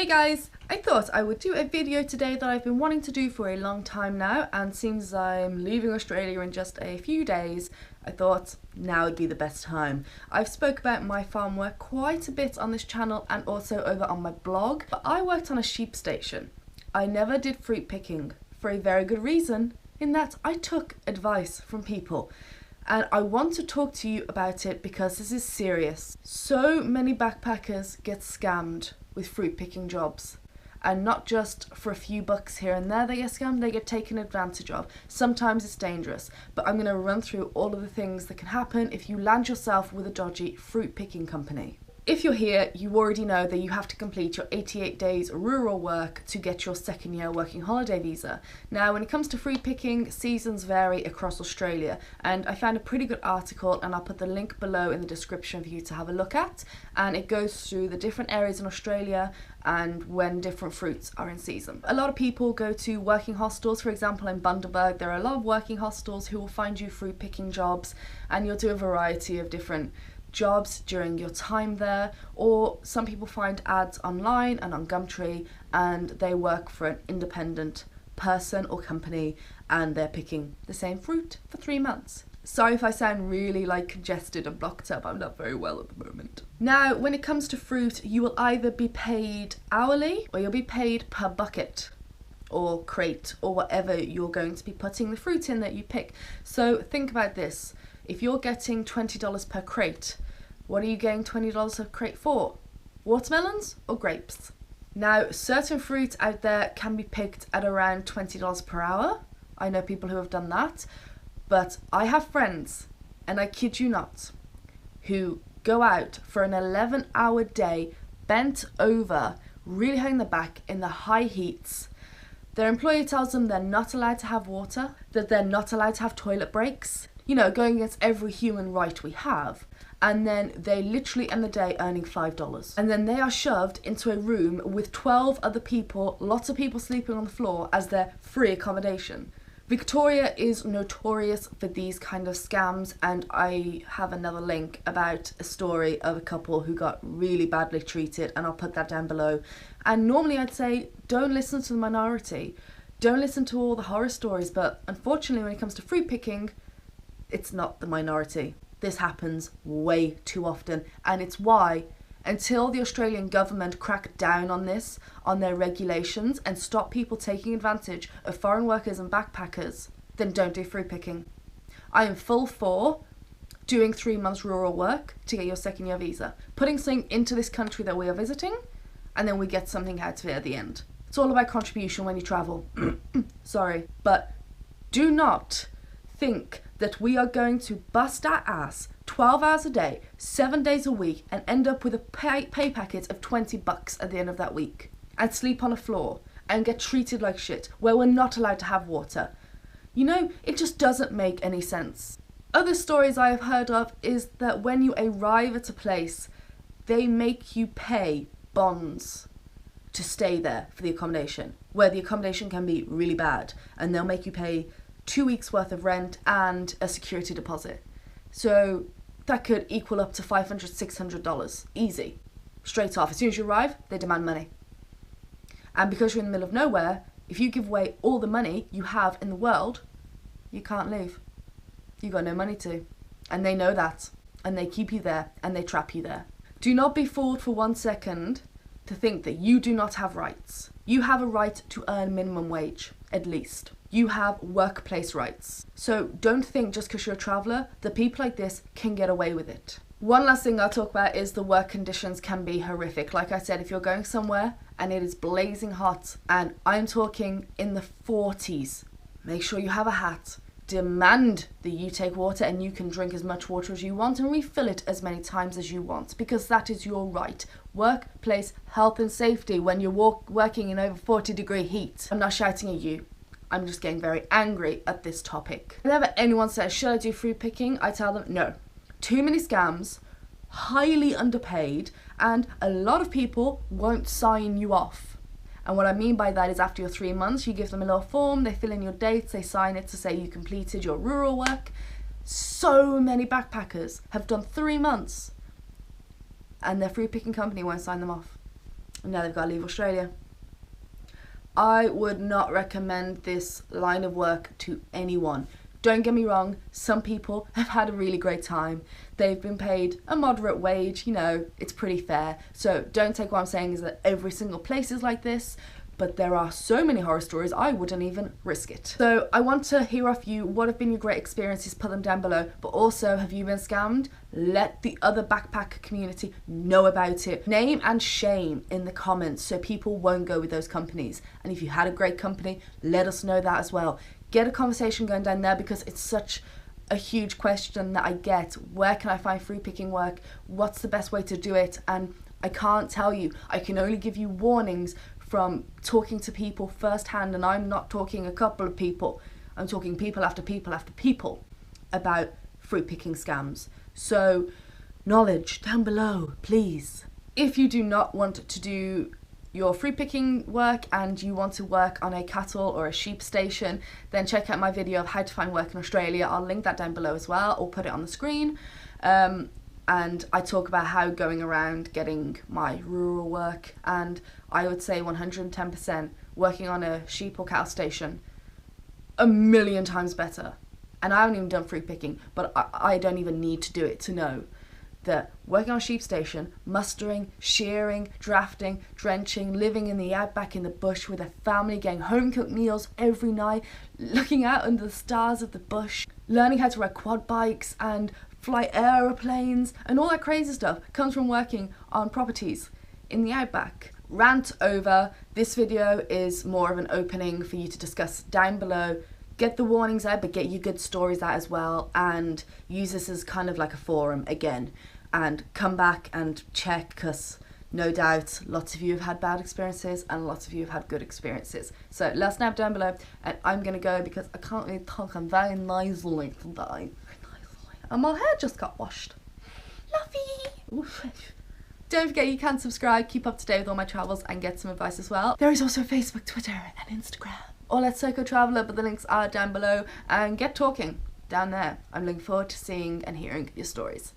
Hey guys, I thought I would do a video today that I've been wanting to do for a long time now, and since I'm leaving Australia in just a few days, I thought now would be the best time. I've spoke about my farm work quite a bit on this channel and also over on my blog, but I worked on a sheep station. I never did fruit picking for a very good reason, in that I took advice from people. And I want to talk to you about it because this is serious. So many backpackers get scammed with fruit picking jobs, and not just for a few bucks here and there they get scammed, they get taken advantage of. Sometimes it's dangerous, but I'm going to run through all of the things that can happen if you land yourself with a dodgy fruit picking company. If you're here, you already know that you have to complete your 88 days rural work to get your second year working holiday visa. Now, when it comes to fruit picking, seasons vary across Australia, and I found a pretty good article, and I'll put the link below in the description for you to have a look at, and it goes through the different areas in Australia and when different fruits are in season. A lot of people go to working hostels. For example, in Bundaberg there are a lot of working hostels who will find you fruit picking jobs, and you'll do a variety of different jobs during your time there, or some people find ads online and on Gumtree and they work for an independent person or company and they're picking the same fruit for 3 months. Sorry if I sound really congested and blocked up, I'm not very well at the moment. Now, when it comes to fruit, you will either be paid hourly or you'll be paid per bucket or crate or whatever you're going to be putting the fruit in that you pick. So think about this. If you're getting $20 per crate, what are you getting $20 a crate for? Watermelons or grapes? Now, certain fruit out there can be picked at around $20 per hour. I know people who have done that, but I have friends, and I kid you not, who go out for an 11-hour day, bent over, really hanging the back in the high heats. Their employer tells them they're not allowed to have water, that they're not allowed to have toilet breaks, you know, going against every human right we have. And then they literally end the day earning $5. And then they are shoved into a room with 12 other people, lots of people sleeping on the floor as their free accommodation. Victoria is notorious for these kind of scams, and I have another link about a story of a couple who got really badly treated, and I'll put that down below. And normally I'd say don't listen to the minority, don't listen to all the horror stories, but unfortunately when it comes to fruit picking, it's not the minority. This happens way too often, and it's why, until the Australian government crack down on this, on their regulations, and stop people taking advantage of foreign workers and backpackers, then don't do fruit picking. I am full for doing 3 months rural work to get your second year visa, putting something into this country that we are visiting, and then we get something out of it at the end. It's all about contribution when you travel. Sorry, but do not think that we are going to bust our ass 12 hours a day, 7 days a week, and end up with a pay packet of $20 at the end of that week, and sleep on a floor and get treated like shit where we're not allowed to have water. You know, it just doesn't make any sense. Other stories I have heard of is that when you arrive at a place, they make you pay bonds to stay there for the accommodation, where the accommodation can be really bad, and they'll make you pay 2 weeks worth of rent and a security deposit. So that could equal up to $500, $600, easy. Straight off, as soon as you arrive, they demand money. And because you're in the middle of nowhere, if you give away all the money you have in the world, you can't leave. You got no money to. And they know that. And they keep you there, and they trap you there. Do not be fooled for 1 second to think that you do not have rights. You have a right to earn minimum wage, at least. You have workplace rights. So don't think just because you're a traveller that people like this can get away with it. One last thing I'll talk about is the work conditions can be horrific. Like I said, if you're going somewhere and it is blazing hot, and I'm talking in the 40s, make sure you have a hat. Demand that you take water, and you can drink as much water as you want and refill it as many times as you want, because that is your right. Workplace health and safety when you're working in over 40-degree heat. I'm not shouting at you. I'm just getting very angry at this topic. Whenever anyone says, should I do fruit picking? I tell them, no. Too many scams, highly underpaid, and a lot of people won't sign you off. And what I mean by that is after your 3 months, you give them a little form, they fill in your dates, they sign it to say you completed your rural work. So many backpackers have done 3 months and their fruit picking company won't sign them off. and now they've got to leave Australia. I would not recommend this line of work to anyone. Don't get me wrong, some people have had a really great time. They've been paid a moderate wage, you know, it's pretty fair. So don't take what I'm saying is that every single place is like this, but there are so many horror stories, I wouldn't even risk it. So I want to hear off you, what have been your great experiences, put them down below, but also, have you been scammed? Let the other backpacker community know about it. Name and shame in the comments so people won't go with those companies. And if you had a great company, let us know that as well. Get a conversation going down there, because it's such a huge question that I get. Where can I find free picking work? What's the best way to do it? And I can't tell you. I can only give you warnings from talking to people firsthand, and I'm not talking a couple of people. I'm talking people after people after people about fruit picking scams. So knowledge down below, please. If you do not want to do your fruit picking work and you want to work on a cattle or a sheep station, then check out my video of how to find work in Australia. I'll link that down below as well, or put it on the screen. And I talk about how going around getting my rural work, and I would say 110% working on a sheep or cattle station, a million times better. And I haven't even done fruit picking, but I don't even need to do it to know that working on a sheep station, mustering, shearing, drafting, drenching, living in the outback in the bush with a family, getting home-cooked meals every night, looking out under the stars of the bush, learning how to ride quad bikes and fly aeroplanes and all that crazy stuff comes from working on properties in the outback. Rant over. This video is more of an opening for you to discuss down below. Get the warnings out, but get your good stories out as well, and use this as kind of like a forum again, and come back and check, because no doubt lots of you have had bad experiences and lots of you have had good experiences. So let us know down below, and I'm gonna go because I can't really talk. I'm very nasally today. And my hair just got washed. Lovey! Don't forget you can subscribe, keep up to date with all my travels, and get some advice as well. There is also Facebook, Twitter and Instagram. All at Psycho Traveller, but the links are down below, and get talking down there. I'm looking forward to seeing and hearing your stories.